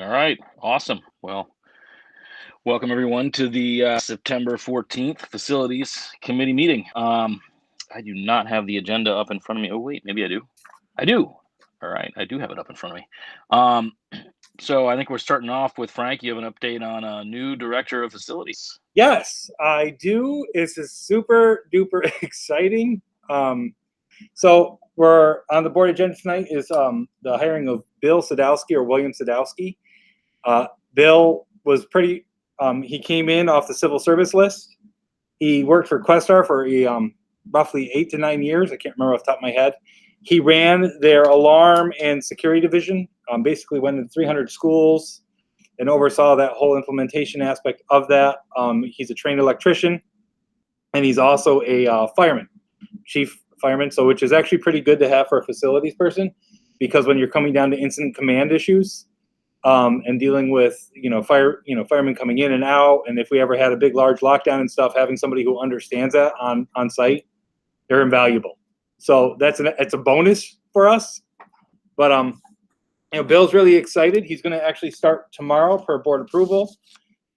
All right, awesome. Well, welcome everyone to the September 14th Facilities Committee meeting. I do not have the agenda up in front of me. Oh, wait, maybe I do. I do. All right, I do have it up in front of me. So I think we're starting off with Frank. You have an update on a new director of facilities. Yes, I do. This is super duper exciting. So we're on the board agenda tonight is the hiring of Bill Sadowsky or William Sadowsky. Bill was pretty. He came in off the civil service list. He worked for Questar for roughly 8 to 9 years. I can't remember off the top of my head. He ran their alarm and security division. Basically went into 300 schools and oversaw that whole implementation aspect of that. He's a trained electrician, and he's also a fireman, chief fireman. So, which is actually pretty good to have for a facilities person, because when you're coming down to incident command issues and dealing with firemen coming in and out, and if we ever had a big large lockdown and stuff, having somebody who understands that on site, they're invaluable. So it's a bonus for us. But Bill's really excited. He's going to actually start tomorrow per board approval,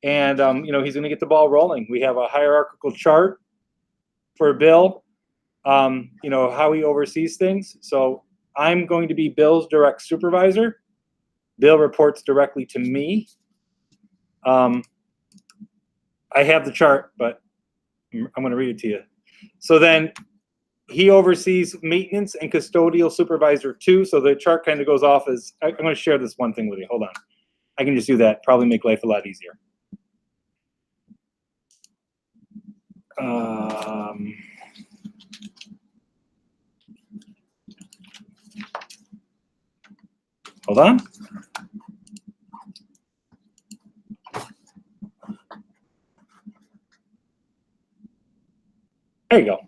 and he's going to get the ball rolling. We have a hierarchical chart for Bill, how he oversees things. So I'm going to be Bill's direct supervisor. Bill reports directly to me. I have the chart, but I'm going to read it to you. So then he oversees maintenance and custodial supervisor too. So the chart kind of goes off as, I'm going to share this one thing with you. Hold on. I can just do that. Probably make life a lot easier. Hold on. There you go.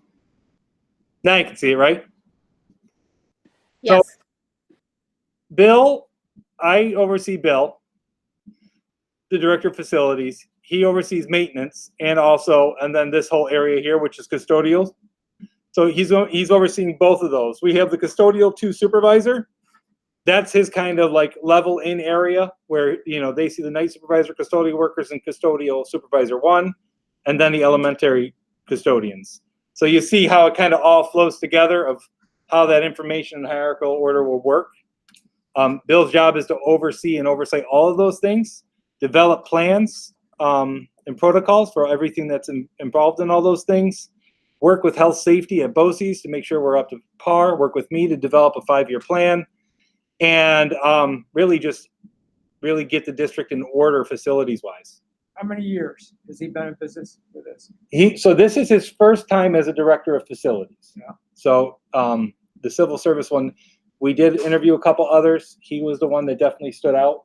Now you can see it, right? Yes. So, Bill, I oversee Bill, the director of facilities. He oversees maintenance and then this whole area here, which is custodial. So he's overseeing both of those. We have the custodial 2 supervisor. That's his kind of like level in area where, they see the night supervisor, custodial workers, and custodial supervisor 1, and then the elementary custodians. So you see how it kind of all flows together of how that information and hierarchical order will work. Bill's job is to oversee and oversight all of those things, develop plans and protocols for everything that's involved in all those things, work with health safety at BOCES to make sure we're up to par, work with me to develop a 5-year plan, and really get the district in order facilities-wise. How many years has he been in business for this? So this is his first time as a director of facilities. Yeah. So the civil service one, we did interview a couple others. He was the one that definitely stood out.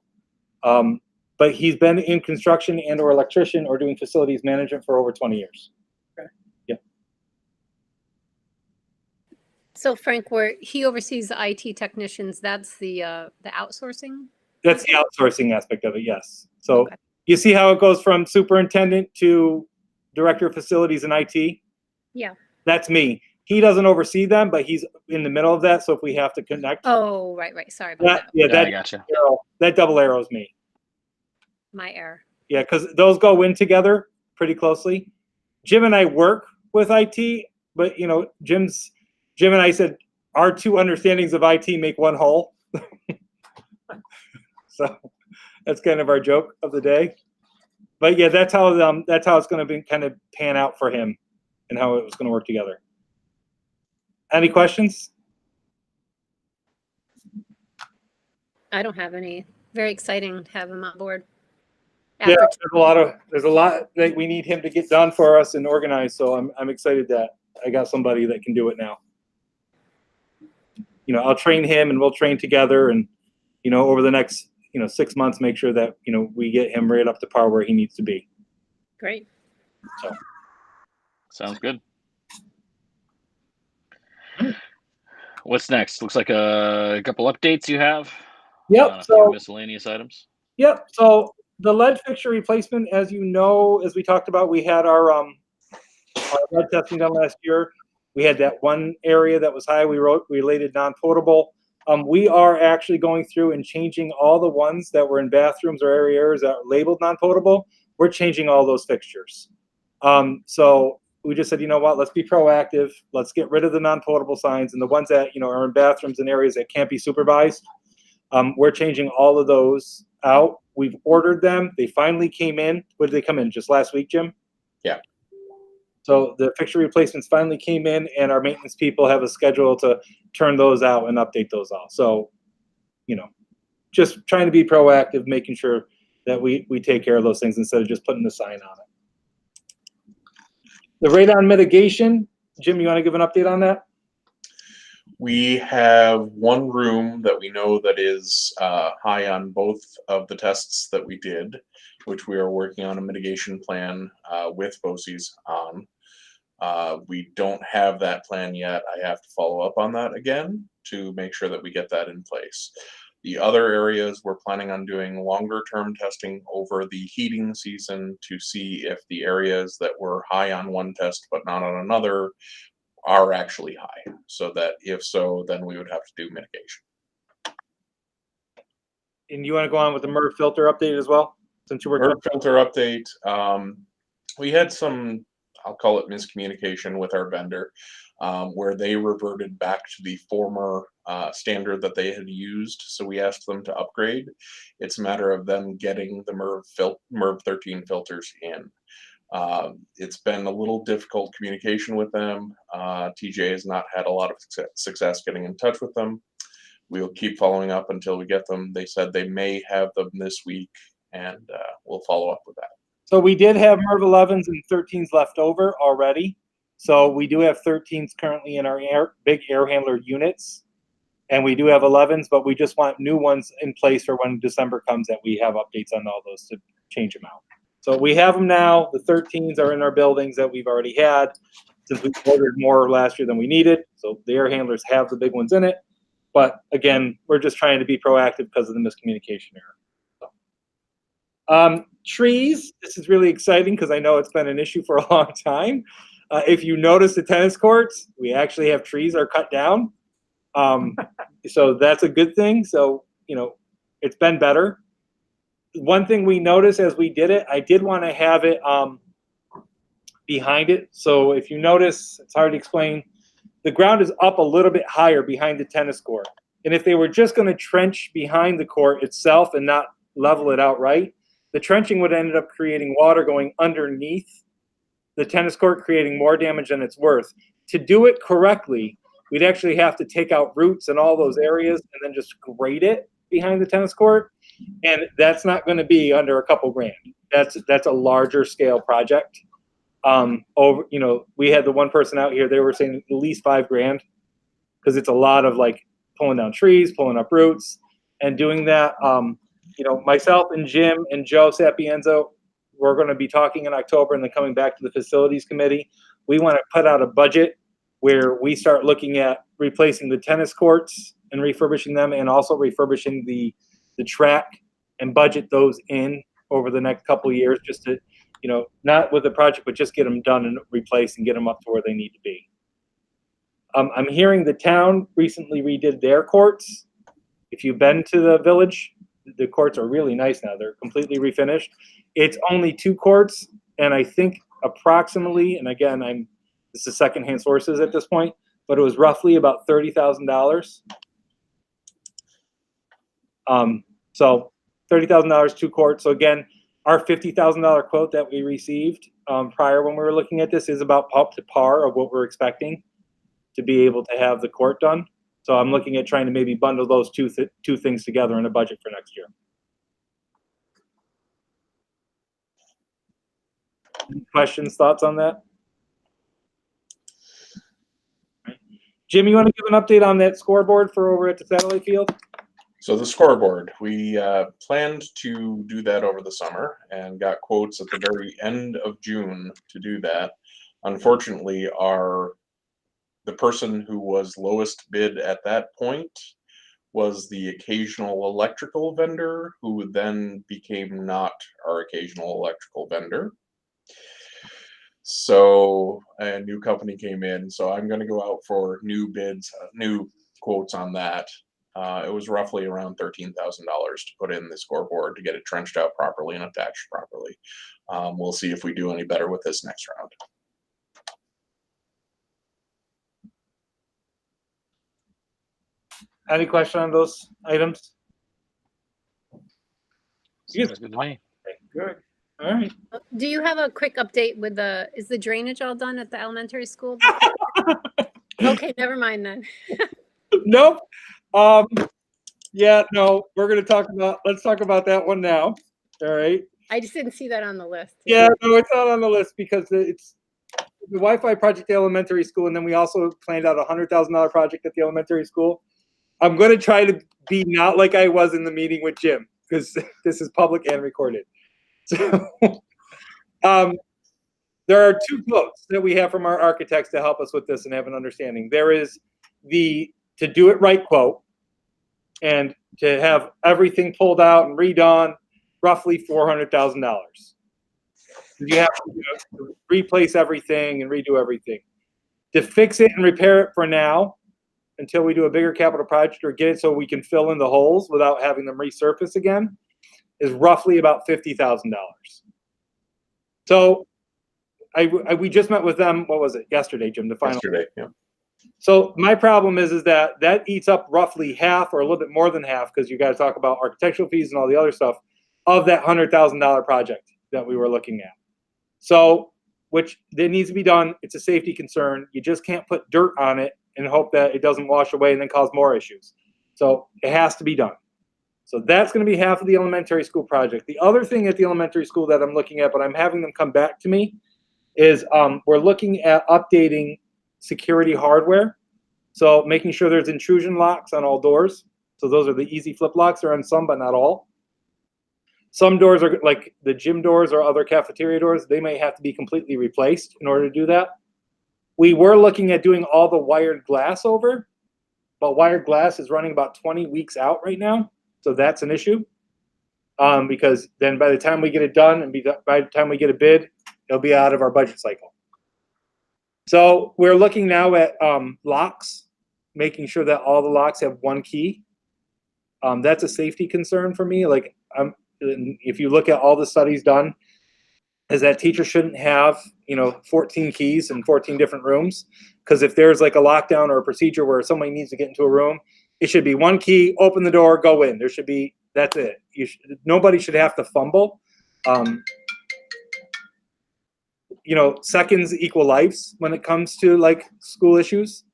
But he's been in construction and or electrician or doing facilities management for over 20 years. Okay. Yeah. So Frank, where he oversees the IT technicians, that's the outsourcing? That's the outsourcing aspect of it, yes. So Okay. You see how it goes from superintendent to director of facilities and IT? Yeah. That's me. He doesn't oversee them, but he's in the middle of that. So if we have to connect. Oh, right. Sorry about that. Yeah, I gotcha. That double arrows me. My error. Yeah, because those go in together pretty closely. Jim and I work with IT, but Jim and I said our 2 understandings of IT make one whole. So that's kind of our joke of the day. But yeah, that's how it's going to be kind of pan out for him and how it was going to work together. Any questions? I don't have any. Very exciting to have him on board. Yeah, there's a lot that we need him to get done for us and organize. So I'm excited that I got somebody that can do it now. I'll train him and we'll train together, and over the next 6 months, make sure that we get him right up to par where he needs to be. Great. So Sounds good. What's next? Looks like a couple updates you have. Yep. On a few miscellaneous items. Yep. So the lead fixture replacement, as you know, as we talked about, we had our lead testing done last year. We had that one area that was high. We rated non-potable. We are actually going through and changing all the ones that were in bathrooms or areas that are labeled non-potable. We're changing all those fixtures. So we just said, you know what, let's be proactive. Let's get rid of the non-potable signs, and the ones that, you know, are in bathrooms and areas that can't be supervised. We're changing all of those out. We've ordered them. They finally came in. When did they come in? Just last week, Jim? Yeah. So the fixture replacements finally came in, and our maintenance people have a schedule to turn those out and update those all. So, you know, just trying to be proactive, making sure that we take care of those things instead of just putting the sign on it. The radon mitigation, Jim, you want to give an update on that? We have one room that we know that is high on both of the tests that we did, which we are working on a mitigation plan with BOCES on. We don't have that plan yet. I have to follow up on that again to make sure that we get that in place. The other areas we're planning on doing longer term testing over the heating season to see if the areas that were high on one test but not on another are actually high, so that if so, then we would have to do mitigation. And you want to go on with the MERV filter update as well, since you were MERV filter update. We had some, I'll call it miscommunication with our vendor, where they reverted back to the former standard that they had used. So we asked them to upgrade. It's a matter of them getting the MERV 13 filters in. It's been a little difficult communication with them. TJ has not had a lot of success getting in touch with them. We'll keep following up until we get them. They said they may have them this week, and we'll follow up with that. So we did have MERV 11s and 13s left over already. So we do have 13s currently in our big air handler units. And we do have 11s, but we just want new ones in place for when December comes, that we have updates on all those to change them out. So we have them now. The 13s are in our buildings that we've already had, since we ordered more last year than we needed. So the air handlers have the big ones in it. But again, we're just trying to be proactive because of the miscommunication error. So. Trees, this is really exciting because I know it's been an issue for a long time. If you notice the tennis courts, we actually have trees are cut down. So that's a good thing. So, you know, it's been better. One thing we noticed as we did it, I did want to have it behind it. So if you notice, it's hard to explain. The ground is up a little bit higher behind the tennis court. And if they were just going to trench behind the court itself and not level it out right, the trenching would end up creating water going underneath the tennis court, creating more damage than it's worth. To do it correctly, we'd actually have to take out roots in all those areas and then just grade it behind the tennis court. And that's not going to be under a couple grand. That's a larger scale project. You know, we had the one person out here, they were saying at least $5 grand, because it's a lot of like pulling down trees, pulling up roots, and doing that. You know, myself and Jim and Joe Sapienza, we're going to be talking in October and then coming back to the facilities committee. We want to put out a budget where we start looking at replacing the tennis courts and refurbishing them, and also refurbishing the track, and budget those in over the next couple of years, just to, you know, not with the project, but just get them done and replaced and get them up to where they need to be. I'm hearing the town recently redid their courts. If you've been to the village, the courts are really nice now. They're completely refinished. It's only 2 courts, and I think approximately, and again, this is secondhand sources at this point, but it was roughly about $30,000. So $30,000, 2 courts. So again, our $50,000 quote that we received prior when we were looking at this is about up to par of what we're expecting to be able to have the court done. So I'm looking at trying to maybe bundle those two things together in a budget for next year. Any questions, thoughts on that? Jim, you want to give an update on that scoreboard for over at the satellite field? So the scoreboard, we planned to do that over the summer and got quotes at the very end of June to do that. Unfortunately, the person who was lowest bid at that point was the occasional electrical vendor, who then became not our occasional electrical vendor. So a new company came in, so I'm going to go out for new bids, new quotes on that. It was roughly around $13,000 to put in the scoreboard to get it trenched out properly and attached properly. We'll see if we do any better with this next round. Any question on those items? Sounds good to me. Good. All right. Do you have a quick update with is the drainage all done at the elementary school? Okay, never mind then. Nope. Yeah, no, let's talk about that one now. All right. I just didn't see that on the list. Yeah, no, it's not on the list because it's the Wi-Fi project at the elementary school, and then we also planned out a $100,000 project at the elementary school. I'm going to try to be not like I was in the meeting with Jim because this is public and recorded. So, there are two quotes that we have from our architects to help us with this and have an understanding. There is the to do it right quote, and to have everything pulled out and redone, roughly $400,000. You have to replace everything and redo everything. To fix it and repair it for now, until we do a bigger capital project or get it so we can fill in the holes without having them resurface again, is roughly about $50,000. So we just met with them, what was it, yesterday, Jim, the final. Yesterday, yeah. So my problem is that eats up roughly half or a little bit more than half, because you got to talk about architectural fees and all the other stuff, of that $100,000 project that we were looking at. So, which it needs to be done. It's a safety concern. You just can't put dirt on it and hope that it doesn't wash away and then cause more issues. So it has to be done. So that's going to be half of the elementary school project. The other thing at the elementary school that I'm looking at, but I'm having them come back to me, is we're looking at updating security hardware. So making sure there's intrusion locks on all doors. So those are the easy flip locks. They're on some, but not all. Some doors are like the gym doors or other cafeteria doors. They may have to be completely replaced in order to do that. We were looking at doing all the wired glass over, but wired glass is running about 20 weeks out right now. So that's an issue, because then by the time we get it done and by the time we get a bid, it'll be out of our budget cycle. So we're looking now at locks, making sure that all the locks have one key. That's a safety concern for me. Like, if you look at all the studies done, is that teachers shouldn't have 14 keys in 14 different rooms, because if there's like a lockdown or a procedure where somebody needs to get into a room, it should be one key, open the door, go in. There should be, that's it. Nobody should have to fumble. Seconds equal lives when it comes to like school issues.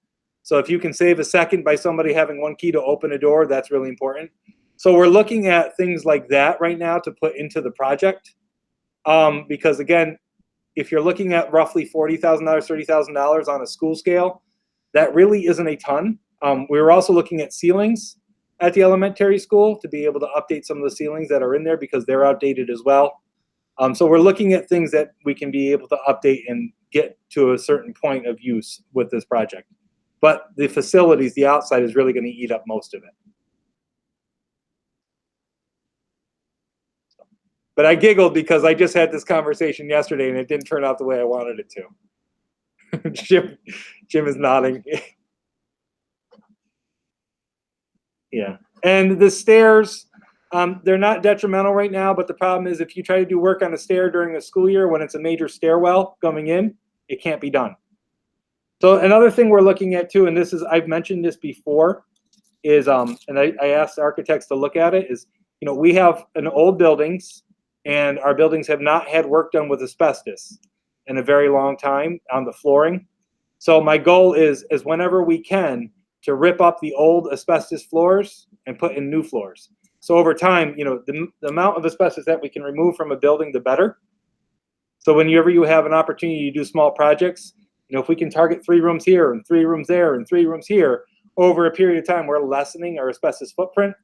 So if you can save a second by somebody having one key to open a door, that's really important. So we're looking at things like that right now to put into the project. Because again, if you're looking at roughly $40,000, $30,000 on a school scale, that really isn't a ton. We were also looking at ceilings at the elementary school to be able to update some of the ceilings that are in there because they're outdated as well. So we're looking at things that we can be able to update and get to a certain point of use with this project. But the facilities, the outside, is really going to eat up most of it. But I giggled because I just had this conversation yesterday and it didn't turn out the way I wanted it to. Jim is nodding. Yeah. And the stairs, they're not detrimental right now, but the problem is if you try to do work on a stair during the school year when it's a major stairwell coming in, it can't be done. So another thing we're looking at too, and this is, I've mentioned this before, is, and I asked architects to look at it, is, we have an old buildings, and our buildings have not had work done with asbestos in a very long time on the flooring. So my goal is whenever we can, to rip up the old asbestos floors and put in new floors. So over time, the amount of asbestos that we can remove from a building, the better. So whenever you have an opportunity to do small projects, if we can target 3 rooms here and 3 rooms there and 3 rooms here, over a period of time, we're lessening our asbestos footprint.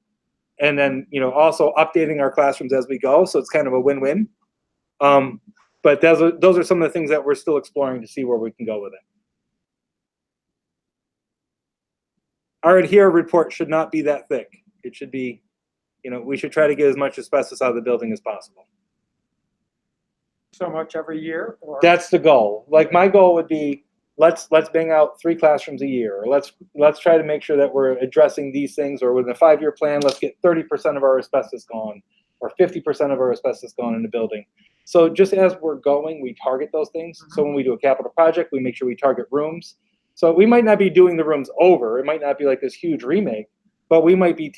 And then, also updating our classrooms as we go. So it's kind of a win-win. But those are some of the things that we're still exploring to see where we can go with it. Our adhere report should not be that thick. It should be, we should try to get as much asbestos out of the building as possible. So much every year? Or? That's the goal. Like my goal would be let's bang out 3 classrooms a year, or let's try to make sure that we're addressing these things, or within a 5-year plan, let's get 30% of our asbestos gone, or 50% of our asbestos gone in the building. So just as we're going, we target those things. So when we do a capital project, we make sure we target rooms. So we might not be doing the rooms over. It might not be like this huge remake, but we might be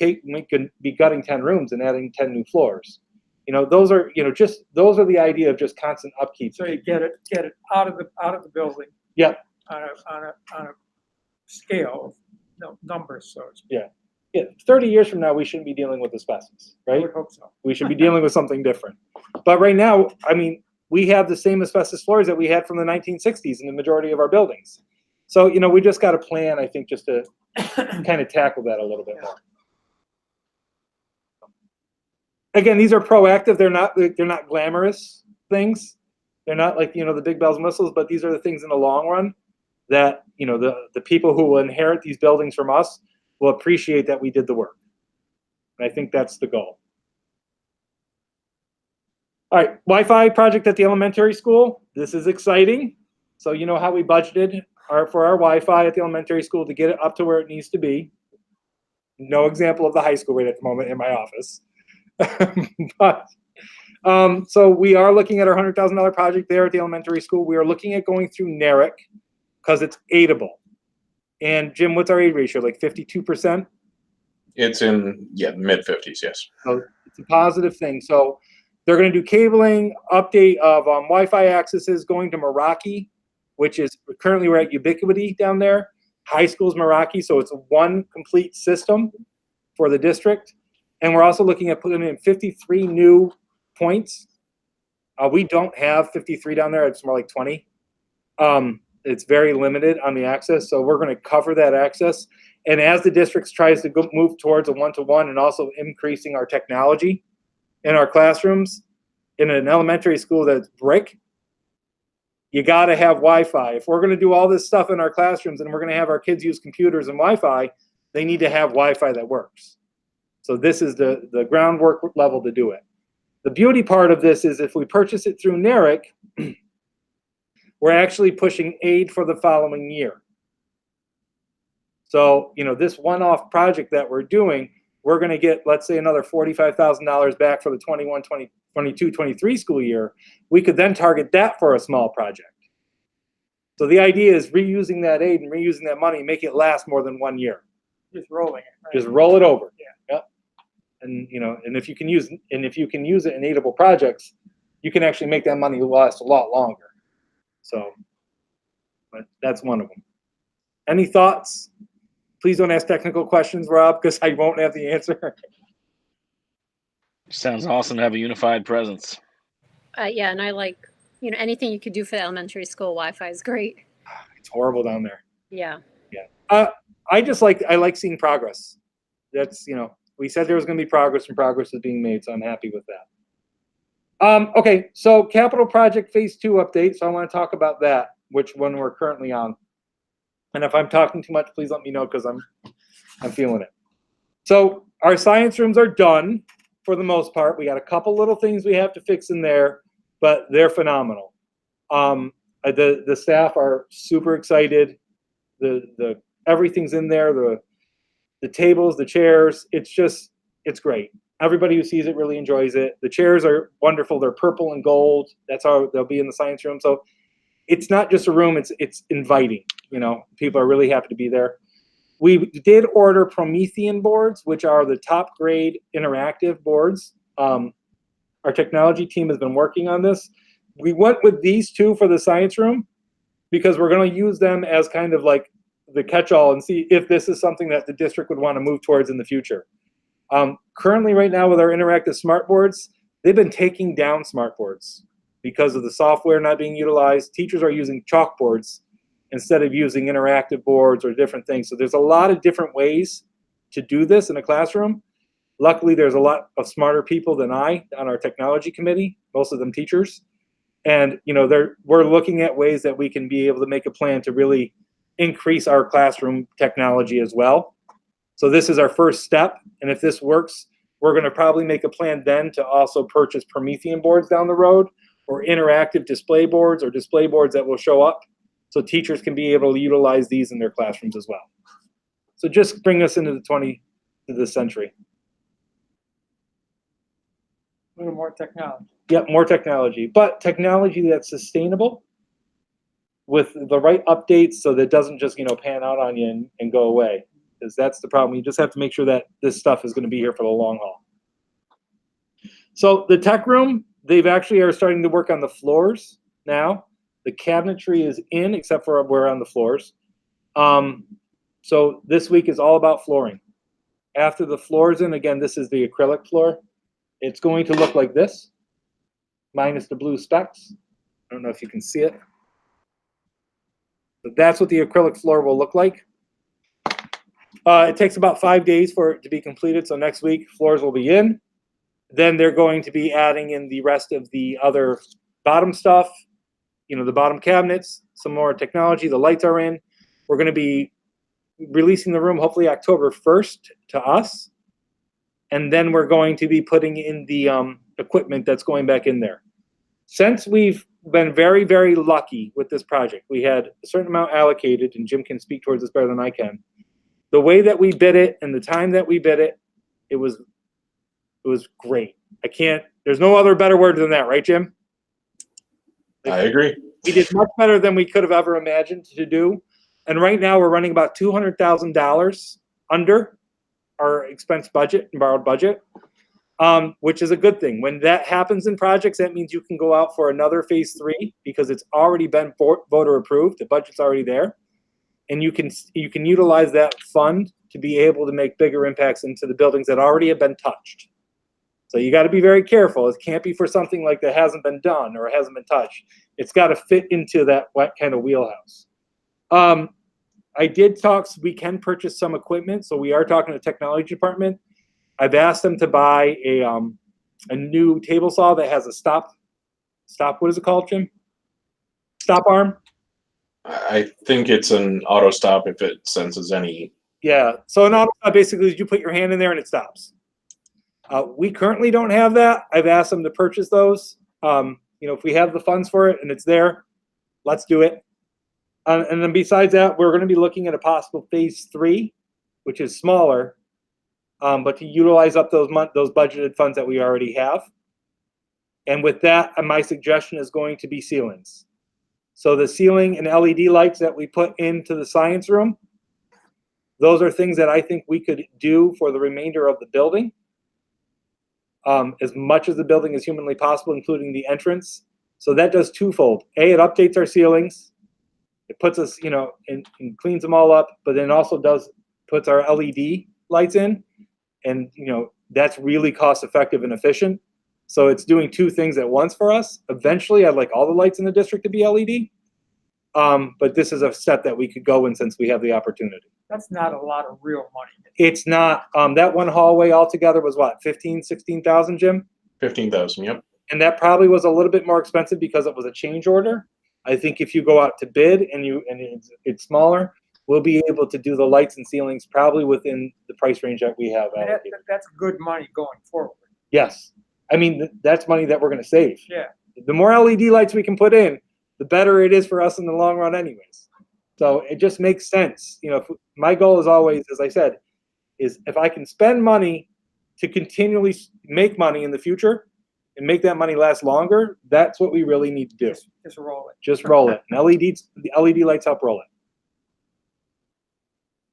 gutting 10 rooms and adding 10 new floors. Those are the idea of just constant upkeep. So you get it out of the building. Yep. On a scale of numbers, so it's. Yeah, 30 years from now, we shouldn't be dealing with asbestos, I right? would hope so. We should be dealing with something different. But right now, I mean, we have the same asbestos floors that we had from the 1960s in the majority of our buildings. So, we just got a plan, I think, just to kind of tackle that a little bit more. Again, these are proactive. They're not glamorous things. They're not like, the big bells and whistles, but these are the things in the long run that, the people who will inherit these buildings from us will appreciate that we did the work. And I think that's the goal. All right, Wi-Fi project at the elementary school. This is exciting. So you know how we budgeted for our Wi-Fi at the elementary school to get it up to where it needs to be. No example of the high school rate at the moment in my office. But so we are looking at our $100,000 project there at the elementary school. We are looking at going through NARIC because it's aidable. And Jim, what's our aid ratio? Like 52%? It's in mid-50s, yes. So it's a positive thing. So they're going to do cabling, update of Wi-Fi accesses going to Meraki, which is currently we're at Ubiquity down there. High school's Meraki, so it's one complete system for the district. And we're also looking at putting in 53 new points. We don't have 53 down there. It's more like 20. It's very limited on the access, so we're going to cover that access. And as the district tries to move towards a one-to-one and also increasing our technology in our classrooms, in an elementary school that's brick, you got to have Wi-Fi. If we're going to do all this stuff in our classrooms and we're going to have our kids use computers and Wi-Fi, they need to have Wi-Fi that works. So this is the groundwork level to do it. The beauty part of this is if we purchase it through NARIC, we're actually pushing aid for the following year. So, this one-off project that we're doing, we're going to get, let's say, another $45,000 back for the 22-23 school year. We could then target that for a small project. So the idea is reusing that aid and reusing that money, make it last more than 1 year. Just rolling it. Right? Just roll it over. Yeah. Yep. And and if you can use it in aidable projects, you can actually make that money last a lot longer. So, but that's one of them. Any thoughts? Please don't ask technical questions, Rob, because I won't have the answer. Sounds awesome to have a unified presence. Yeah, and I like, anything you could do for the elementary school Wi-Fi is great. It's horrible down there. Yeah. Yeah. I like seeing progress. That's, we said there was going to be progress and progress is being made, so I'm happy with that. Okay, so capital project phase 2 update. So I want to talk about that, which one we're currently on. And if I'm talking too much, please let me know because I'm feeling it. So our science rooms are done for the most part. We got a couple little things we have to fix in there, but they're phenomenal. The staff are super excited. The everything's in there. The tables, the chairs. It's great. Everybody who sees it really enjoys it. The chairs are wonderful. They're purple and gold. That's how they'll be in the science room. So it's not just a room. It's inviting. People are really happy to be there. We did order Promethean boards, which are the top grade interactive boards. Our technology team has been working on this. We went with these two for the science room because we're going to use them as kind of like the catch-all and see if this is something that the district would want to move towards in the future. Currently, right now, with our interactive smart boards, they've been taking down smart boards because of the software not being utilized. Teachers are using chalkboards instead of using interactive boards or different things. So there's a lot of different ways to do this in a classroom. Luckily, there's a lot of smarter people than I on our technology committee, most of them teachers. And we're looking at ways that we can be able to make a plan to really increase our classroom technology as well. So this is our first step, and if this works, we're going to probably make a plan then to also purchase Promethean boards down the road, or interactive display boards, or display boards that will show up so teachers can be able to utilize these in their classrooms as well. So just bring us into the century. A little more technology. Yep, more technology, but technology that's sustainable with the right updates so that it doesn't just, pan out on you and go away. Because that's the problem. You just have to make sure that this stuff is going to be here for the long haul. So the tech room, they've actually are starting to work on the floors now. The cabinetry is in, except for we're on the floors. So this week is all about flooring. After the floor's in, again, this is the acrylic floor. It's going to look like this, minus the blue specks. I don't know if you can see it. But that's what the acrylic floor will look like. It takes about 5 days for it to be completed. So next week, floors will be in. Then they're going to be adding in the rest of the other bottom stuff, the bottom cabinets, some more technology. The lights are in. We're going to be releasing the room hopefully October 1st to us. And then we're going to be putting in the equipment that's going back in there. Since we've been very, very lucky with this project, we had a certain amount allocated, and Jim can speak towards this better than I can. The way that we bid it and the time that we bid it, it was great. There's no other better word than that, right, Jim? I agree. We did much better than we could have ever imagined to do. And right now we're running about $200,000 under our expense budget and borrowed budget, which is a good thing. When that happens in projects, that means you can go out for another phase 3 because it's already been voter approved. The budget's already there. And you can utilize that fund to be able to make bigger impacts into the buildings that already have been touched. So you got to be very careful. It can't be for something like that hasn't been done or hasn't been touched. It's got to fit into that kind of wheelhouse. I did talk, so we can purchase some equipment. So we are talking to the technology department. I've asked them to buy a new table saw that has a stop, what is it called, Jim? Stop arm? I think it's an auto stop if it senses any. Yeah, so an auto stop basically is you put your hand in there and it stops. We currently don't have that. I've asked them to purchase those. If we have the funds for it and it's there, let's do it. And then besides that, we're going to be looking at a possible phase 3, which is smaller, but to utilize up those budgeted funds that we already have. And with that, my suggestion is going to be ceilings. So the ceiling and LED lights that we put into the science room, those are things that I think we could do for the remainder of the building. As much as the building is humanly possible, including the entrance. So that does twofold. A, it updates our ceilings. It puts us, and cleans them all up, but then also puts our LED lights in. And, that's really cost effective and efficient. So it's doing two things at once for us. Eventually, I'd like all the lights in the district to be LED. But this is a step that we could go in since we have the opportunity. That's not a lot of real money. It's not. That one hallway altogether was what, 16,000, Jim? 15,000, yep. And that probably was a little bit more expensive because it was a change order. I think if you go out to bid and it's smaller, we'll be able to do the lights and ceilings probably within the price range that we have. That's good money going forward. Yes. I mean, that's money that we're going to save. Yeah. The more LED lights we can put in, the better it is for us in the long run anyways. So it just makes sense. My goal is always, as I said, is if I can spend money to continually make money in the future and make that money last longer, that's what we really need to do. Just roll it. Just roll it. And the LED lights help roll it.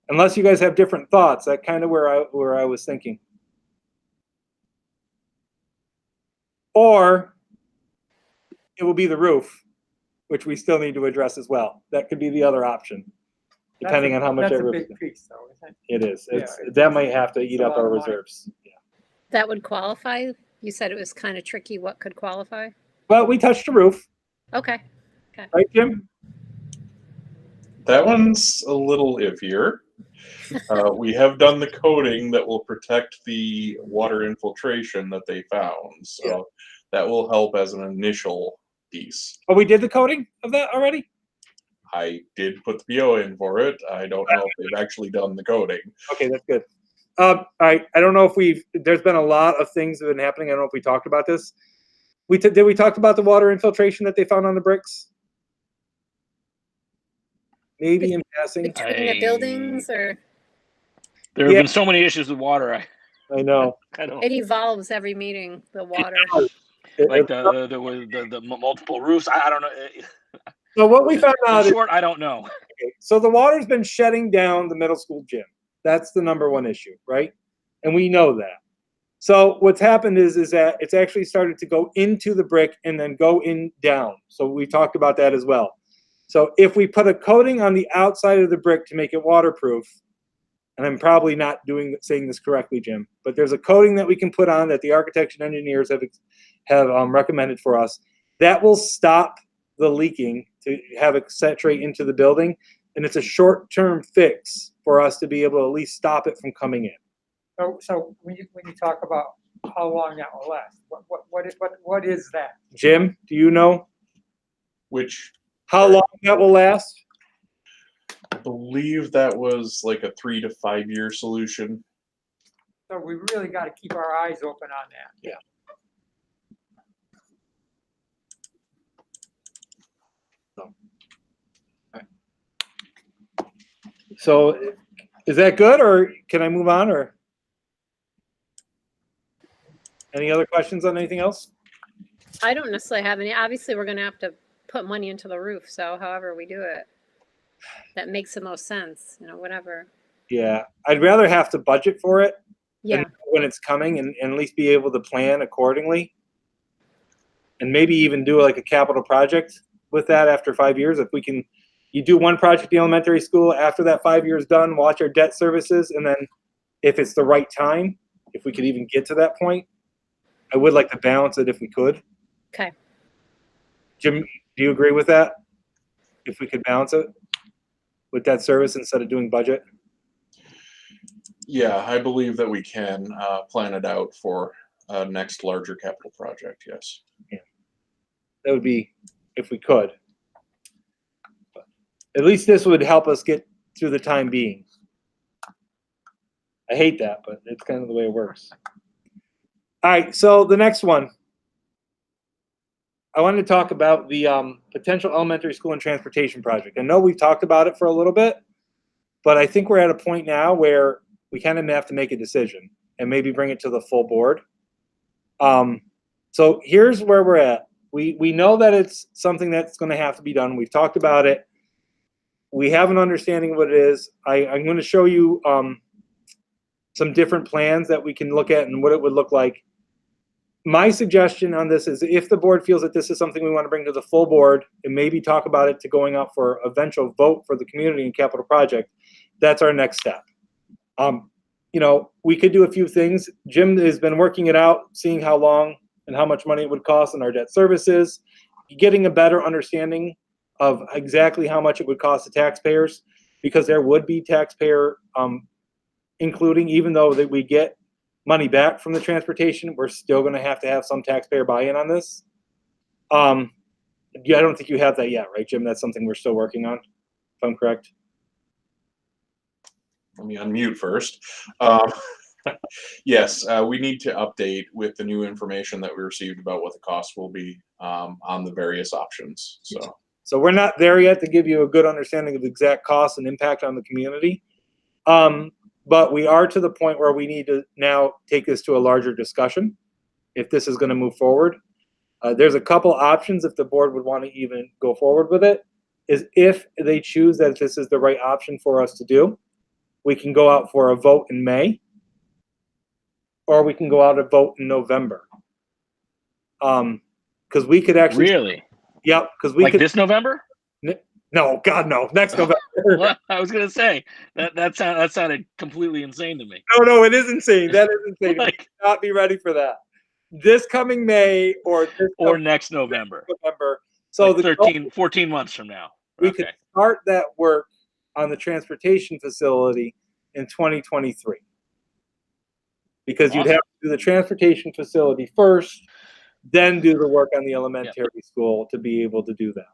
Unless you guys have different thoughts, that's kind of where I was thinking. Or it will be the roof, which we still need to address as well. That could be the other option, depending on how much that's our a roof big piece, though, isn't it is. Yeah, That might have to eat a up lot our of money. reserves. Yeah. That would qualify? You said it was kind of tricky. What could qualify? Well, we touched the roof, Okay. right, Jim? That one's a little iffier. We have done the coating that will protect the water infiltration that they found. So that will help as an initial piece. Oh, we did the coating of that already? I did put the PO in for it. I don't know if they've actually done the coating. Okay, that's good. I don't know if there's been a lot of things that have been happening. I don't know if we talked about this. Did we talk about the water infiltration that they found on the bricks? maybe in passing. Between the buildings, or There have Yeah. been so many issues with water. I know. I don't it evolves every meeting, the water. like the multiple roofs. I don't know. So what we found In out is, short, I don't know. so the water's been shutting down the middle school gym. That's the number one issue, right? And we know that. So what's happened is that it's actually started to go into the brick and then go in down. So we talked about that as well. So if we put a coating on the outside of the brick to make it waterproof, and I'm probably not saying this correctly, Jim, but there's a coating that we can put on that the architects and engineers have recommended for us that will stop the leaking to have it saturate into the building, and it's a short-term fix for us to be able to at least stop it from coming in. So when you talk about how long that will last, what is that? Jim, do you know Which how long that will last? I believe that was like a 3 to 5 year solution. So we really got to keep our eyes open on that. Yeah. So is that good, or can I move on, or any other questions on anything else? I don't necessarily have any. Obviously, we're going to have to put money into the roof. So however we do it, that makes the most sense, whatever. Yeah, I'd rather have to budget for it Yeah. when it's coming and at least be able to plan accordingly. And maybe even do like a capital project with that after 5 years. If we can, you do one project at the elementary school, after that 5 years done, watch our debt services, and then if it's the right time, if we could even get to that point, I would like to balance it if we could. Okay. Jim, do you agree with that? If we could balance it with that service instead of doing budget? Yeah, I believe that we can plan it out for next larger capital project. Yes. That would be if we could. But at least this would help us get through the time being. I hate that, but it's kind of the way it works. All right, so the next one. I wanted to talk about the potential elementary school and transportation project. I know we've talked about it for a little bit, but I think we're at a point now where we kind of have to make a decision and maybe bring it to the full board. So here's where we're at. We know that it's something that's going to have to be done. We've talked about it. We have an understanding of what it is. I'm going to show you some different plans that we can look at and what it would look like. My suggestion on this is if the board feels that this is something we want to bring to the full board and maybe talk about it to going out for eventual vote for the community and capital project, that's our next step. We could do a few things. Jim has been working it out, seeing how long and how much money it would cost in our debt services, getting a better understanding of exactly how much it would cost the taxpayers, because there would be taxpayer including, even though that we get money back from the transportation, we're still going to have some taxpayer buy-in on this. I don't think you have that yet, right, Jim? That's something we're still working on, if I'm correct. Let me unmute first. Yes, we need to update with the new information that we received about what the cost will be on the various options. So we're not there yet to give you a good understanding of the exact cost and impact on the community. But we are to the point where we need to now take this to a larger discussion if this is going to move forward. There's a couple options if the board would want to even go forward with it, is if they choose that this is the right option for us to do, we can go out for a vote in May, or we can go out a vote in November. Because we could actually... Really? Yep, because we could... this November? No, God, no. Next November. Well, I was gonna say that sounded completely insane to me. No, it is insane. That is insane. Like, We should not be ready for that. This coming May or next November. So Like 14 months from now. We could start that work on the transportation facility in 2023. Because you'd have to do the transportation facility first, then do the work on the elementary school to be able to do that.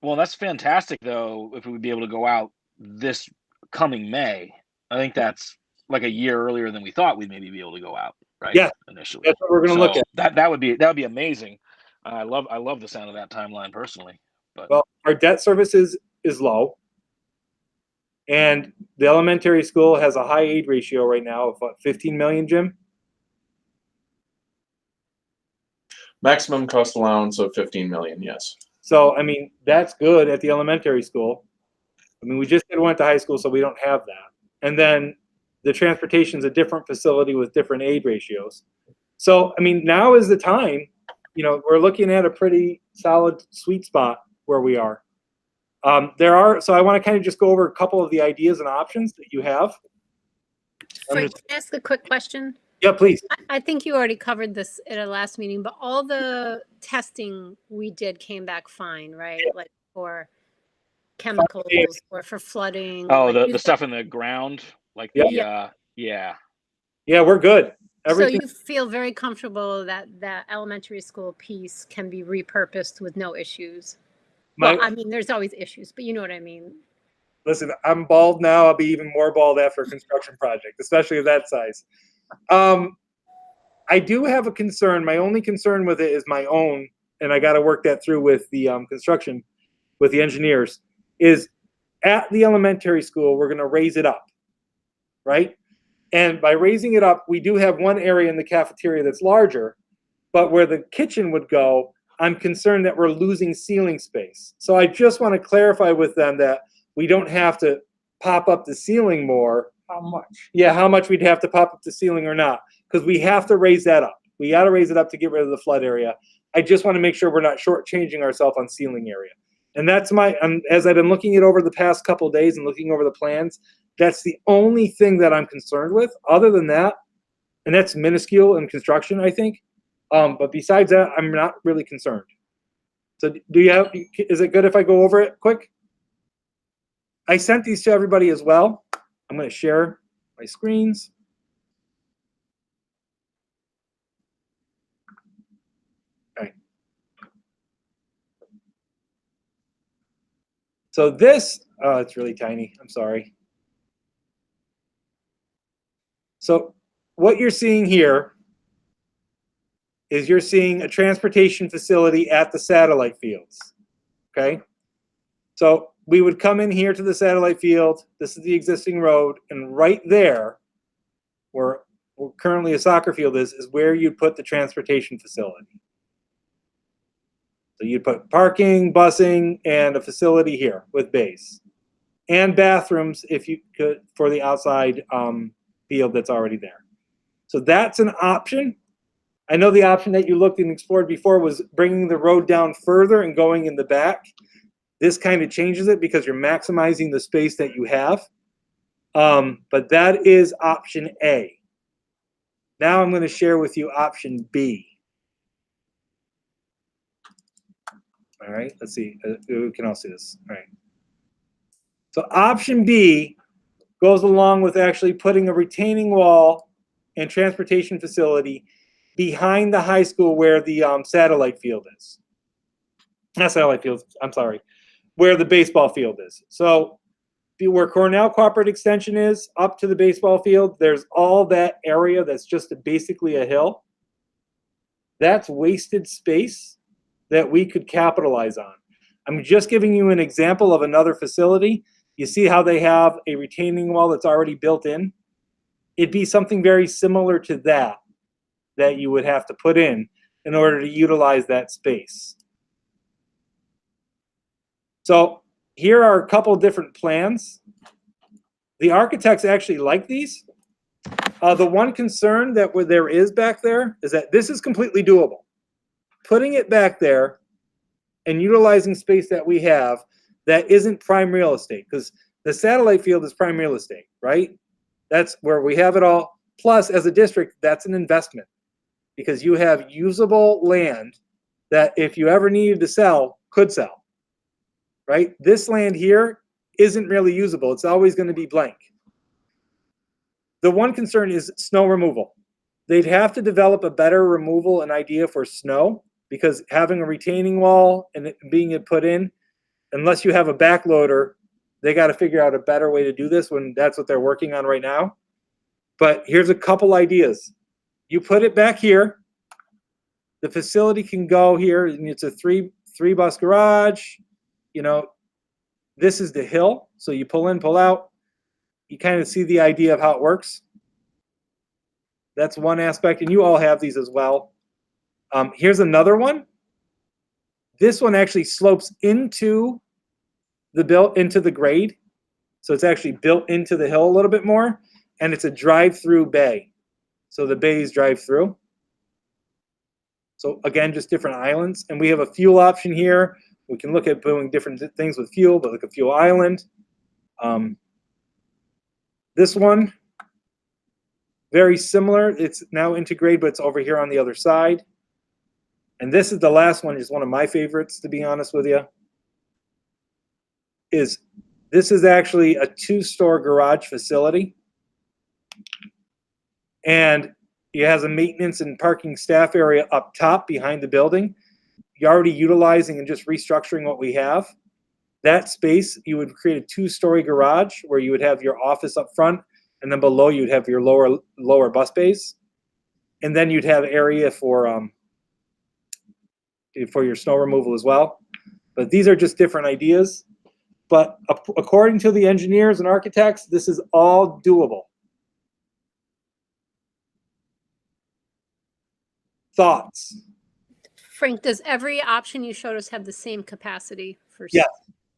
Well, that's fantastic, though, if we would be able to go out this coming May. I think that's like a year earlier than we thought we'd maybe be able to go out, right? Yeah, initially. that's what we're going to look at. That would be amazing. I love the sound of that timeline personally. But well, our debt service is low. And the elementary school has a high aid ratio right now of what, 15 million, Jim? Maximum cost allowance of 15 million, yes. So, I mean, that's good at the elementary school. I mean, we just went to high school, so we don't have that. And then the transportation's a different facility with different aid ratios. So, I mean, now is the time, we're looking at a pretty solid sweet spot where we are. So I want to kind of just go over a couple of the ideas and options that you have. Frank, can I ask a quick question? Yeah, please. I think you already covered this at our last meeting, but all the testing we did came back fine, right? Yeah. Like for chemicals or for flooding. Oh, like the stuff in the ground, like Yeah. yeah. Yeah, we're good. Everything. So you feel very comfortable that that elementary school piece can be repurposed with no issues? Well, I mean, there's always issues, but you know what I mean. Listen, I'm bald now. I'll be even more bald after a construction project, especially of that size. I do have a concern. My only concern with it is my own, and I got to work that through with the construction, with the engineers, is at the elementary school, we're going to raise it up, right? And by raising it up, we do have one area in the cafeteria that's larger, but where the kitchen would go, I'm concerned that we're losing ceiling space. So I just want to clarify with them that we don't have to pop up the ceiling more. How much? Yeah, how much we'd have to pop up the ceiling or not, because we have to raise that up. We got to raise it up to get rid of the flood area. I just want to make sure we're not shortchanging ourselves on ceiling area. And that's as I've been looking it over the past couple of days and looking over the plans, that's the only thing that I'm concerned with. Other than that, and that's minuscule in construction, I think. But besides that, I'm not really concerned. So is it good if I go over it quick? I sent these to everybody as well. I'm going to share my screens. Okay. So this, it's really tiny. I'm sorry. So what you're seeing here is you're seeing a transportation facility at the satellite fields, okay? So we would come in here to the satellite field. This is the existing road, and right there, where currently a soccer field is where you'd put the transportation facility. So you'd put parking, busing, and a facility here with bays. And bathrooms, if you could, for the outside field that's already there. So that's an option. I know the option that you looked and explored before was bringing the road down further and going in the back. This kind of changes it because you're maximizing the space that you have. But that is option A. Now I'm going to share with you option B. All right, let's see. We can all see this. All right. So option B goes along with actually putting a retaining wall and transportation facility behind the high school where the satellite field is. Not satellite field, I'm sorry, where the baseball field is. So where Cornell Cooperative Extension is, up to the baseball field, there's all that area that's just basically a hill. That's wasted space that we could capitalize on. I'm just giving you an example of another facility. You see how they have a retaining wall that's already built in? It'd be something very similar to that you would have to put in order to utilize that space. So here are a couple different plans. The architects actually like these. The one concern that there is back there is that this is completely doable. Putting it back there and utilizing space that we have that isn't prime real estate, because the satellite field is prime real estate, right? That's where we have it all. Plus, as a district, that's an investment because you have usable land that if you ever needed to sell, could sell, right? This land here isn't really usable. It's always going to be blank. The one concern is snow removal. They'd have to develop a better removal and idea for snow because having a retaining wall and it being put in, unless you have a backloader, they got to figure out a better way to do this when that's what they're working on right now. But here's a couple ideas. You put it back here. The facility can go here, and it's a three bus garage. You know, this is the hill. So you pull in, pull out. you kind of see the idea of how it works. That's one aspect, and you all have these as well. Here's another one. This one actually slopes into the grade. So it's actually built into the hill a little bit more, and it's a drive-through bay. So the bays drive through. So again, just different islands. And we have a fuel option here. We can look at doing different things with fuel, but like a fuel island. This one, very similar. It's now integrated, but it's over here on the other side. And this is the last one, is one of my favorites, to be honest with you. This is actually a 2-store garage facility. And it has a maintenance and parking staff area up top behind the building. You're already utilizing and just restructuring what we have. That space, you would create a 2-story garage where you would have your office up front, and then below you'd have your lower bus bays. And then you'd have area for your snow removal as well. But these are just different ideas. But according to the engineers and architects, this is all doable. Thoughts? Frank, does every option you showed us have the same capacity for? Yes.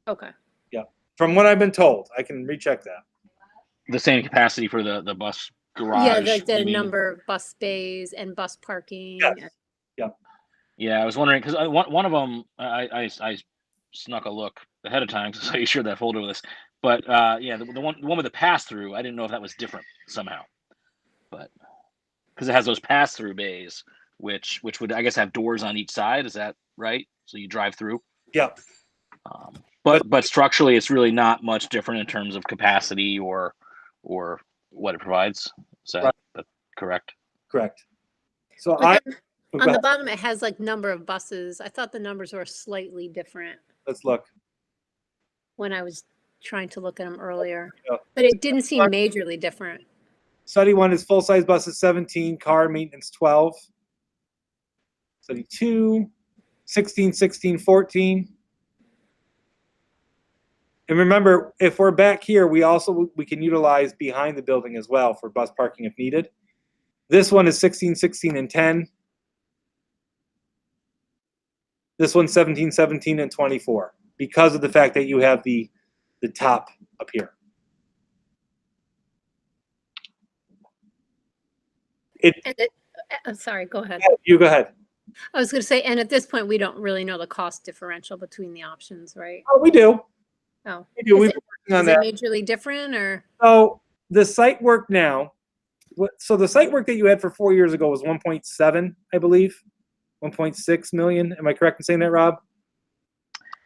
Okay. Yeah. From what I've been told, I can recheck that. The same capacity for the bus garage. Yeah, like the you mean? number of bus bays and bus parking. Yes. Yeah. Yeah, I was wondering because one of them I snuck a look ahead of time because I shared that folder with us. But yeah, the one with the pass through, I didn't know if that was different somehow, but because it has those pass through bays, which would I guess have doors on each side. Is that right? So you drive through. Yeah. But structurally, it's really not much different in terms of capacity or what it provides. Is that correct? Correct. So But go on the ahead. bottom, it has like number of buses. I thought the numbers were slightly different Let's look. when I was trying to look at them earlier, Yeah. but it didn't seem majorly different. Study 1 is full-size buses 17, car maintenance 12. Study 2, 16, 16, 14. And remember, if we're back here, we can utilize behind the building as well for bus parking if needed. This one is 16, 16, and 10. This one's 17, 17, and 24 because of the fact that you have the top up here. Sorry, go ahead. You go ahead. I was going to say, and at this point, we don't really know the cost differential between the options, right? Oh, we do. Oh, We do. Is We've it- been working on is that. it majorly different or? So the site work now, so the site work that you had for 4 years ago was 1.7, I believe, 1.6 million. Am I correct in saying that, Rob?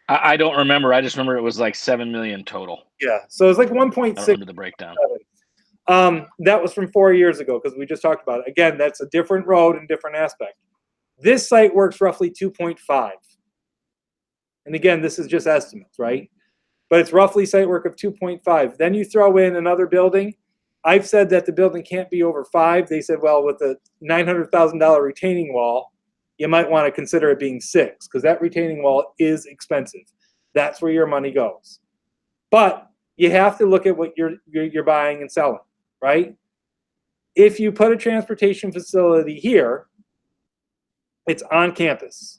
I don't remember. I just remember it was like 7 million total. Yeah. So it's like I don't 1.6. remember the breakdown. That was from 4 years ago because we just talked about it. Again, that's a different road and different aspect. This site works roughly 2.5. And again, this is just estimates, right? But it's roughly site work of 2.5. Then you throw in another building. I've said that the building can't be over 5. They said, well, with the $900,000 retaining wall, you might want to consider it being 6 because that retaining wall is expensive. That's where your money goes. But you have to look at what you're buying and selling, right? If you put a transportation facility here, it's on campus.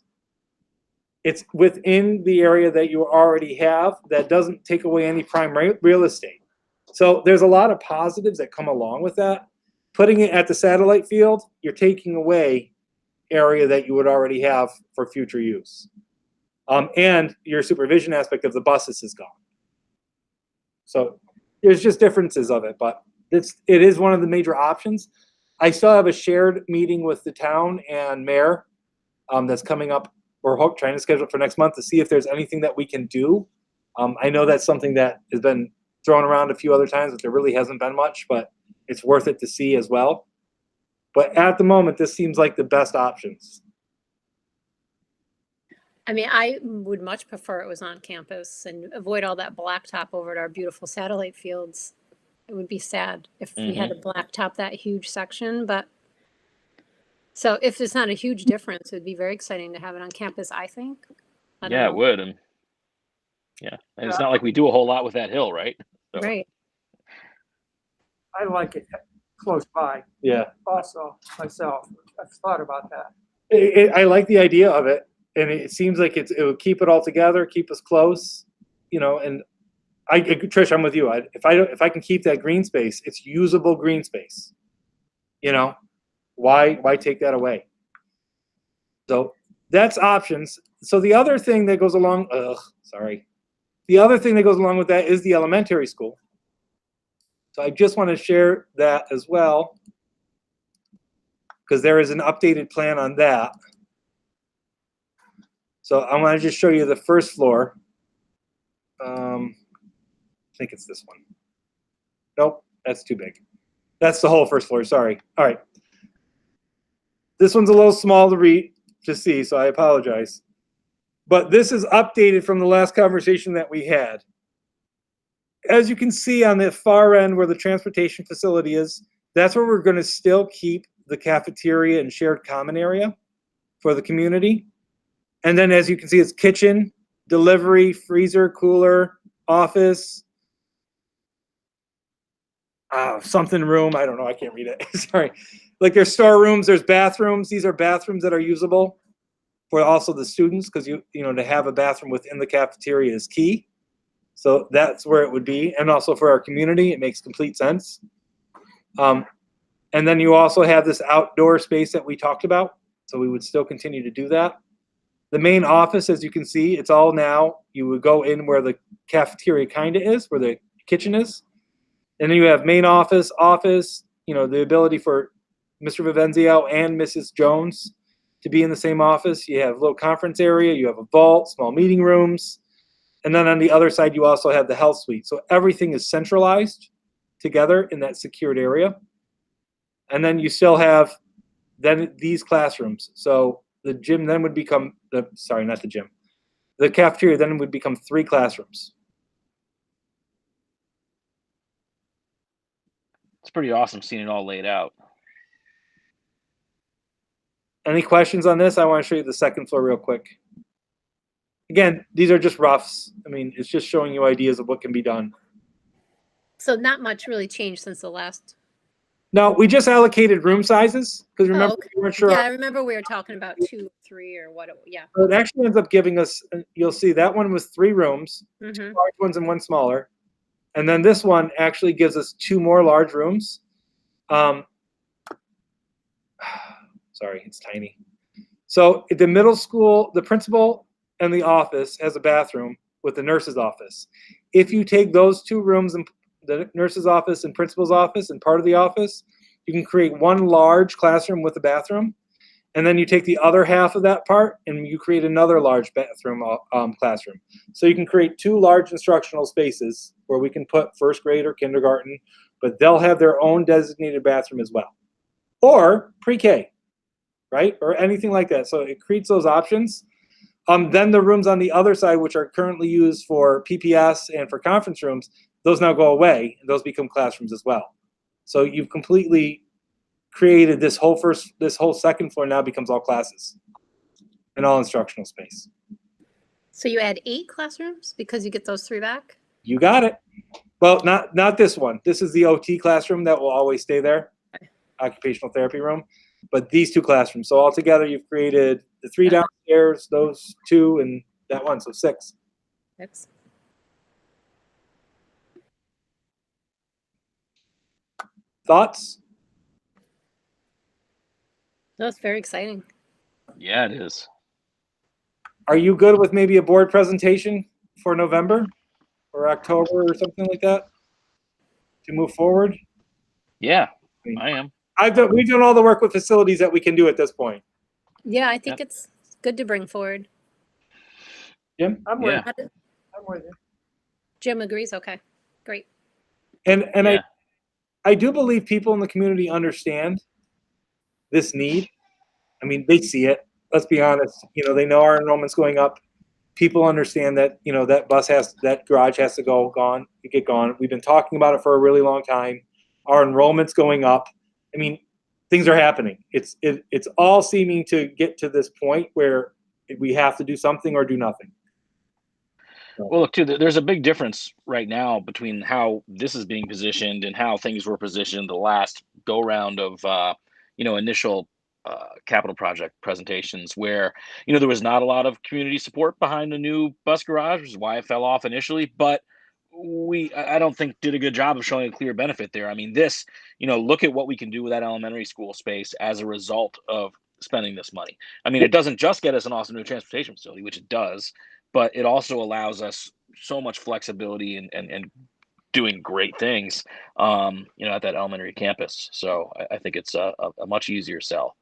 It's within the area that you already have that doesn't take away any prime real estate. So there's a lot of positives that come along with that. Putting it at the satellite field, you're taking away area that you would already have for future use. And your supervision aspect of the buses is gone. So there's just differences of it, but it is one of the major options. I still have a shared meeting with the town and mayor that's coming up. We're trying to schedule it for next month to see if there's anything that we can do. I know that's something that has been thrown around a few other times, but there really hasn't been much, but it's worth it to see as well. But at the moment, this seems like the best options. I mean, I would much prefer it was on campus and avoid all that blacktop over at our beautiful satellite fields. It would be sad if we had to blacktop that huge section, but so if it's not a huge difference, it would be very exciting to have it on campus, I think. I don't Yeah, know. it would. And it's not like we do a whole lot with that hill, right? So, Right. I like it close by Yeah. also myself. I've thought about that. I like the idea of it, and it seems like it would keep it all together, keep us close, and Trish, I'm with you. If I can keep that green space, it's usable green space. Why take that away? So that's options. So the other thing that goes along, the other thing that goes along with that is the elementary school. So I just want to share that as well, because there is an updated plan on that. So I want to just show you the first floor. I think it's this one. Nope, that's too big. That's the whole first floor, sorry. All right. This one's a little small to see, so I apologize. But this is updated from the last conversation that we had. As you can see on the far end where the transportation facility is, that's where we're going to still keep the cafeteria and shared common area for the community. And then as you can see, it's kitchen, delivery, freezer, cooler, office, something room. I don't know. I can't read it. Sorry. Like there's storerooms, there's bathrooms. These are bathrooms that are usable for also the students, because to have a bathroom within the cafeteria is key. So that's where it would be. And also for our community, it makes complete sense. And then you also have this outdoor space that we talked about. So we would still continue to do that. The main office, as you can see, it's all now, you would go in where the cafeteria kind of is, where the kitchen is. And then you have main office, the ability for Mr. Vivenzio and Mrs. Jones to be in the same office. You have a little conference area, you have a vault, small meeting rooms. And then on the other side, you also have the health suite. So everything is centralized together in that secured area. And then you still have these classrooms. So the gym then would become, the cafeteria then would become 3 classrooms. It's pretty awesome seeing it all laid out. Any questions on this? I want to show you the second floor real quick. Again, these are just roughs. I mean, it's just showing you ideas of what can be done. So not much really changed since the last. No, we just allocated room sizes because remember, okay. we weren't sure. Yeah, I remember we were talking about 2, 3, or what. Yeah. So it actually ends up giving us, you'll see that one was 3 rooms, Mm-hmm. 2 large ones and 1 smaller. And then this one actually gives us 2 more large rooms. Sorry, it's tiny. So at the middle school, the principal and the office has a bathroom with the nurse's office. If you take those 2 rooms, and the nurse's office and principal's office and part of the office, you can create 1 large classroom with a bathroom. And then you take the other half of that part and you create another large bathroom classroom. So you can create 2 large instructional spaces where we can put first grade or kindergarten, but they'll have their own designated bathroom as well. Or pre-K, right? Or anything like that. So it creates those options. Then the rooms on the other side, which are currently used for PPS and for conference rooms, those now go away and those become classrooms as well. So you've completely created this whole second floor now becomes all classes and all instructional space. So you add 8 classrooms because you get those 3 back? You got it. Well, not this one. This is the OT classroom that will always stay there, occupational therapy room. But these 2 classrooms. So altogether, you've created the 3 downstairs, those 2, and that one. So 6. 6. Thoughts? That's very exciting. Yeah, it is. Are you good with maybe a board presentation for November or October or something like that to move forward? Yeah, I am. We've done all the work with facilities that we can do at this point. Yeah, I think it's good to bring forward. Jim? I'm with you. I'm with you. Jim agrees. Okay, great. And Yeah. I do believe people in the community understand this need. I mean, they see it. Let's be honest. They know our enrollment's going up. People understand that, that garage has to get gone. We've been talking about it for a really long time. Our enrollment's going up. I mean, things are happening. It's all seeming to get to this point where we have to do something or do nothing. Well, look, too, there's a big difference right now between how this is being positioned and how things were positioned the last go round of, initial capital project presentations where, there was not a lot of community support behind the new bus garage, which is why it fell off initially. But I don't think did a good job of showing a clear benefit there. I mean, this, look at what we can do with that elementary school space as a result of spending this money. I mean, it doesn't just get us an awesome new transportation facility, which it does, but it also allows us so much flexibility and doing great things, at that elementary campus. So I think it's a much easier sell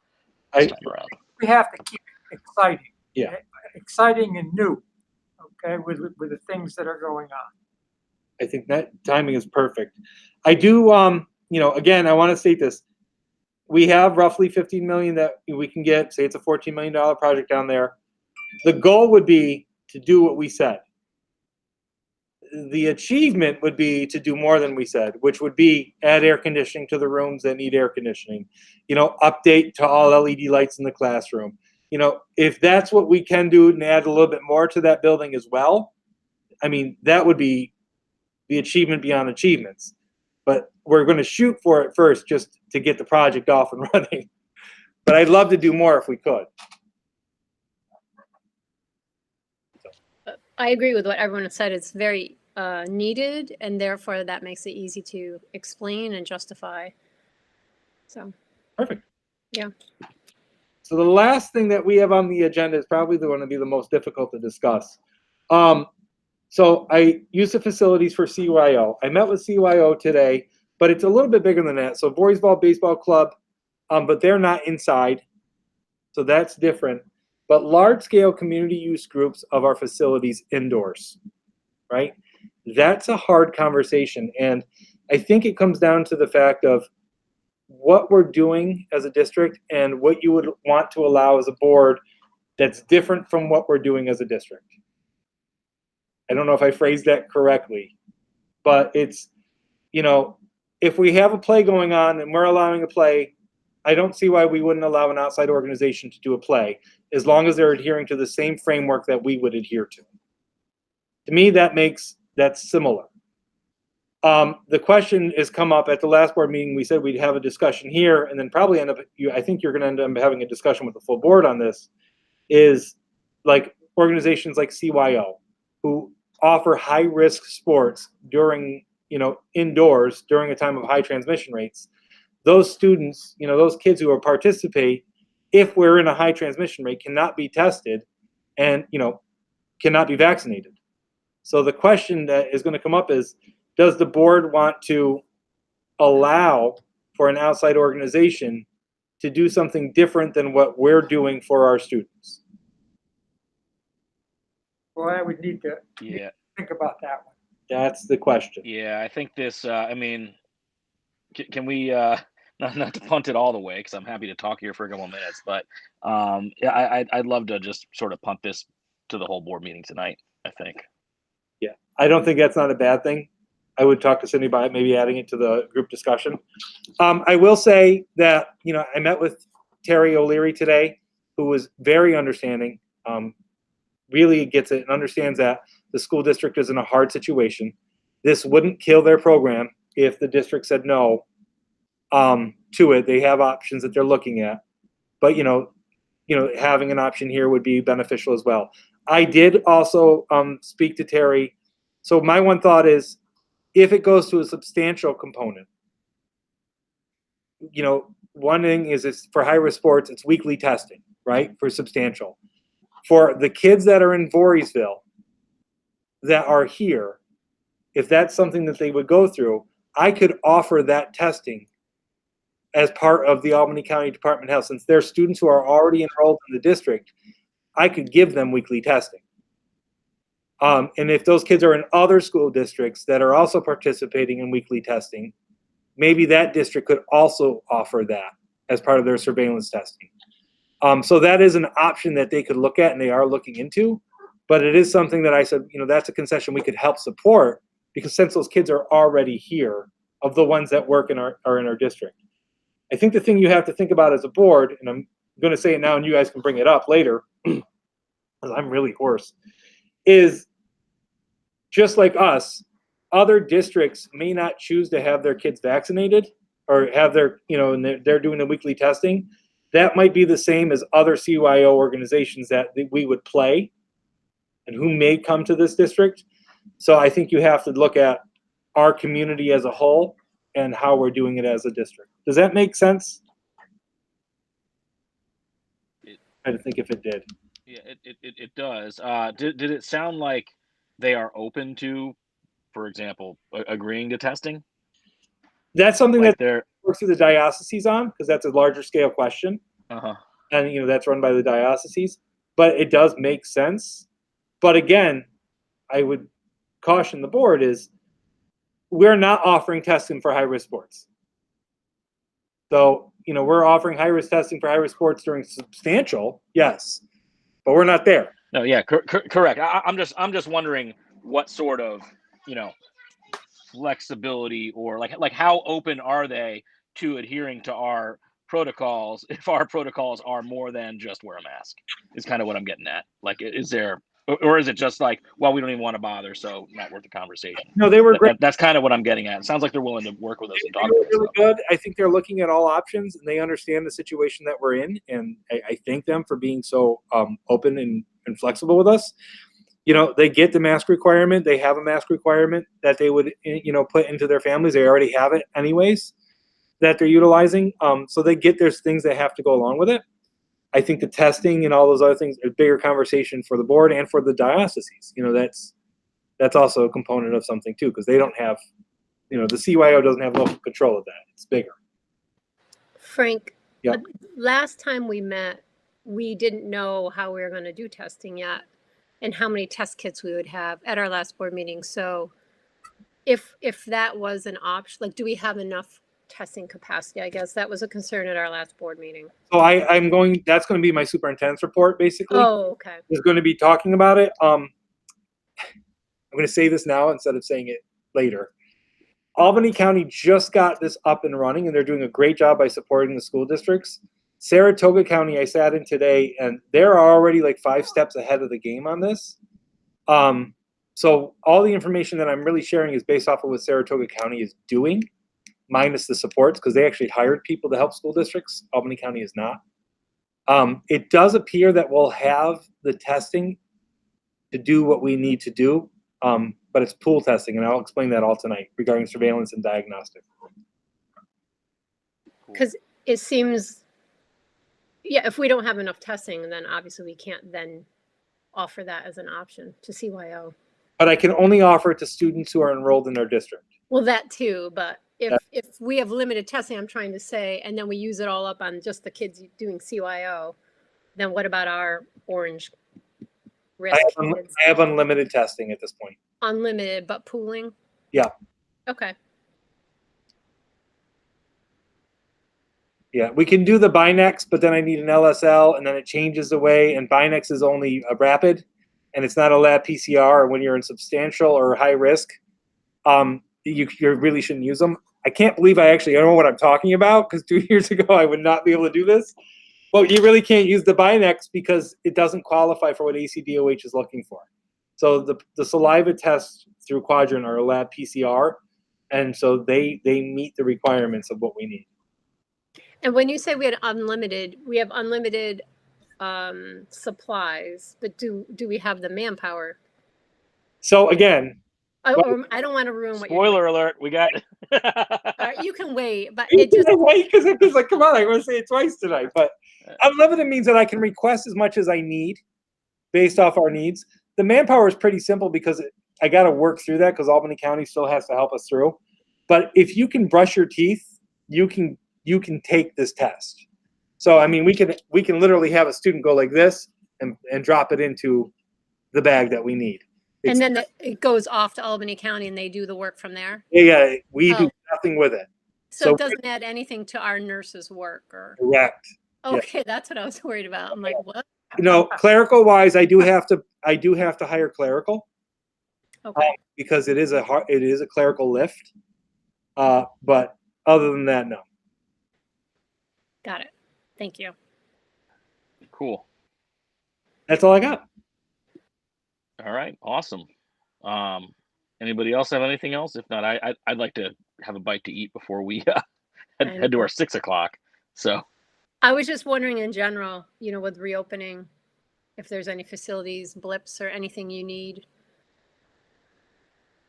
this time around. We have to keep it exciting. Yeah. Exciting and new, okay, with the things that are going on. I think that timing is perfect. I do, again, I want to state this. We have roughly 15 million that we can get. Say it's a $14 million project down there. The goal would be to do what we said. The achievement would be to do more than we said, which would be add air conditioning to the rooms that need air conditioning, update to all LED lights in the classroom. If that's what we can do and add a little bit more to that building as well, I mean, that would be the achievement beyond achievements. But we're going to shoot for it first just to get the project off and running. But I'd love to do more if we could. I agree with what everyone has said. It's very needed, and therefore that makes it easy to explain and justify. So Perfect. Yeah. So the last thing that we have on the agenda is probably going to be the most difficult to discuss. So I use the facilities for CYO. I met with CYO today, but it's a little bit bigger than that. So Voorheesville Baseball Club, but they're not inside, so that's different. But large-scale community use groups of our facilities indoors, right? That's a hard conversation, and I think it comes down to the fact of what we're doing as a district and what you would want to allow as a board that's different from what we're doing as a district. I don't know if I phrased that correctly, but it's, if we have a play going on and we're allowing a play, I don't see why we wouldn't allow an outside organization to do a play, as long as they're adhering to the same framework that we would adhere to. To me, that's similar. The question has come up at the last board meeting. We said we'd have a discussion here, and then probably I think you're going to end up having a discussion with the full board on this, is like organizations like CYO, who offer high-risk sports during, indoors during a time of high transmission rates. Those students, those kids who participate, if we're in a high transmission rate, cannot be tested and, cannot be vaccinated. So the question that is going to come up is, does the board want to allow for an outside organization to do something different than what we're doing for our students? Well, I would need to think about that one. That's the question. Yeah, I think this, can we, not to punt it all the way, because I'm happy to talk here for a couple of minutes, but I'd love to just sort of punt this to the whole board meeting tonight, I think. Yeah. I don't think that's not a bad thing. I would talk to Cindy about maybe adding it to the group discussion. I will say that, I met with Terry O'Leary today, who was very understanding, really gets it and understands that the school district is in a hard situation. This wouldn't kill their program if the district said no to it. They have options that they're looking at, but having an option here would be beneficial as well. I did also speak to Terry. So my one thought is, if it goes to a substantial component, one thing is it's for high-risk sports, it's weekly testing, right? For substantial. For the kids that are in Voorheesville that are here, if that's something that they would go through, I could offer that testing as part of the Albany County Department of Health. Since they're students who are already enrolled in the district, I could give them weekly testing. And if those kids are in other school districts that are also participating in weekly testing, maybe that district could also offer that as part of their surveillance testing. So that is an option that they could look at and they are looking into, but it is something that I said, that's a concession we could help support, because since those kids are already here, of the ones that work are in our district. I think the thing you have to think about as a board, and I'm going to say it now and you guys can bring it up later, because I'm really hoarse, is just like us, other districts may not choose to have their kids vaccinated or have their, and they're doing the weekly testing. That might be the same as other CYO organizations that we would play and who may come to this district. So I think you have to look at our community as a whole and how we're doing it as a district. Does that make sense? I think if it did. Yeah, it does. Did it sound like they are open to, for example, agreeing to testing? That's something Like that they're works through the dioceses on, because that's a larger scale question. uh-huh. And that's run by the dioceses. But it does make sense. But again, I would caution the board is we're not offering testing for high-risk sports. So, we're offering high-risk testing for high-risk sports during substantial, yes, but we're not there. No, yeah, correct. I'm just wondering what sort of, flexibility or like how open are they to adhering to our protocols if our protocols are more than just wear a mask is kind of what I'm getting at. Like, is there, or is it just like, well, we don't even want to bother, so not worth the conversation? No, they were great. That's kind of what I'm getting at. It sounds like they're willing to work with us and They talk were with us. really good. I think they're looking at all options and they understand the situation that we're in. And I thank them for being so open and flexible with us. They get the mask requirement. They have a mask requirement that they would, put into their families. They already have it anyways that they're utilizing. So they get there's things that have to go along with it. I think the testing and all those other things are a bigger conversation for the board and for the dioceses. That's also a component of something too, because they don't have, the CYO doesn't have local control of that. It's bigger. Frank, Yep. Last time we met, we didn't know how we were going to do testing yet and how many test kits we would have at our last board meeting. So if that was an option, like, do we have enough testing capacity? I guess that was a concern at our last board meeting. So that's going to be my superintendent's report, basically. Oh, okay. Is going to be talking about it. I'm going to say this now instead of saying it later. Albany County just got this up and running, and they're doing a great job by supporting the school districts. Saratoga County, I sat in today, and they're already like 5 steps ahead of the game on this. So all the information that I'm really sharing is based off of what Saratoga County is doing, minus the supports, because they actually hired people to help school districts. Albany County is not. It does appear that we'll have the testing to do what we need to do, but it's pool testing, and I'll explain that all tonight regarding surveillance and diagnostic. Because it seems, if we don't have enough testing, then obviously we can't then offer that as an option to CYO. But I can only offer it to students who are enrolled in our district. Well, that too, but if we have limited testing, I'm trying to say, and then we use it all up on just the kids doing CYO, then what about our orange risk kids? I have unlimited testing at this point. Unlimited, but pooling? Yeah. Okay. Yeah, we can do the Binex, but then I need an LSL, and then it changes the way, and Binex is only a rapid, and it's not a lab PCR. When you're in substantial or high risk, you really shouldn't use them. I can't believe I don't know what I'm talking about, because 2 years ago I would not be able to do this. But you really can't use the Binex because it doesn't qualify for what ACDOH is looking for. So the saliva tests through Quadrant are a lab PCR, and so they meet the requirements of what we need. And when you say we have unlimited supplies, but do we have the manpower? So again, I don't want to ruin what Spoiler alert, we got you can wait, but you it just can wait because it's like, come on, I want to say it twice tonight. But unlimited means that I can request as much as I need based off our needs. The manpower is pretty simple because I got to work through that because Albany County still has to help us through. But if you can brush your teeth, you can take this test. So I mean, we can literally have a student go like this and drop it into the bag that we need. And then it goes off to Albany County and they do the work from there? Yeah, we do nothing with it. So it doesn't add anything to our nurses' work? Correct. Okay, that's what I was worried about. I'm like, what? Clerical wise, I do have to hire clerical. Okay. Because it is a clerical lift. But other than that, no. Got it. Thank you. Cool. That's all I got. All right, awesome. Anybody else have anything else? If not, I'd like to have a bite to eat before we head to our 6 o'clock. So I was just wondering in general, with reopening, if there's any facilities blips or anything you need.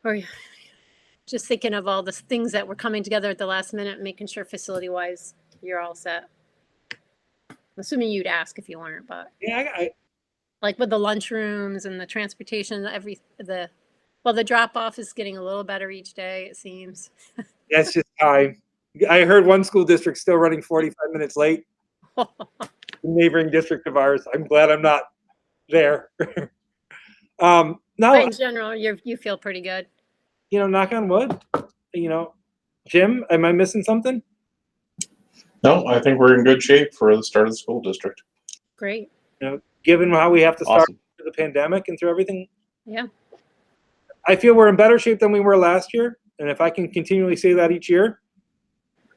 Or just thinking of all the things that were coming together at the last minute, making sure facility-wise you're all set. I'm assuming you'd ask if you weren't, but Yeah, like with the lunchrooms and the transportation, the drop-off is getting a little better each day, it seems. that's just time. I heard one school district still running 45 minutes late. The neighboring district of ours. I'm glad I'm not there. No, But in general, you feel pretty good. knock on wood. Jim, am I missing something? No, I think we're in good shape for the start of the school district. Great. Given how we have to start awesome. through the pandemic and through everything, Yeah. I feel we're in better shape than we were last year. And if I can continually say that each year,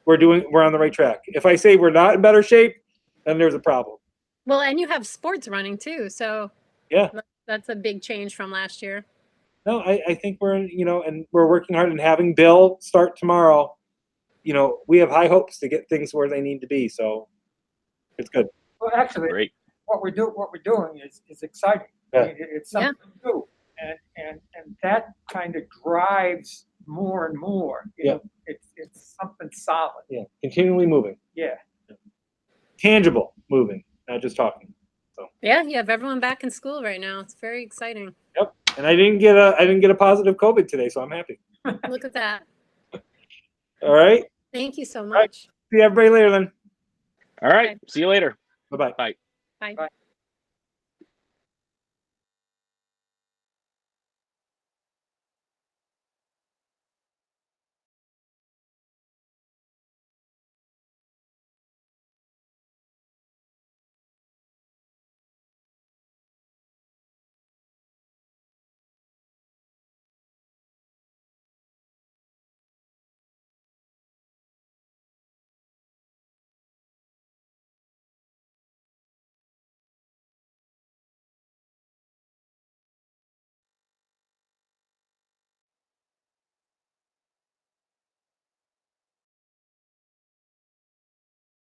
we're on the right track. If I say we're not in better shape, then there's a problem. Well, and you have sports running too, so Yeah. that's a big change from last year. No, I think we're, and we're working hard and having Bill start tomorrow. We have high hopes to get things where they need to be. So it's good. Well, actually, Great. what we're doing is exciting. Yeah. I mean, it's something new, and that kind of drives more and more. It's something solid. Yeah. Continually moving. Yeah. Tangible moving, not just talking. Yeah, you have everyone back in school right now. It's very exciting. Yep. And I didn't get a positive COVID today, so I'm happy. Look at that. All right. Thank you so right. much. See everybody later then. All right. Okay. See you later. Bye-bye. Bye. Bye.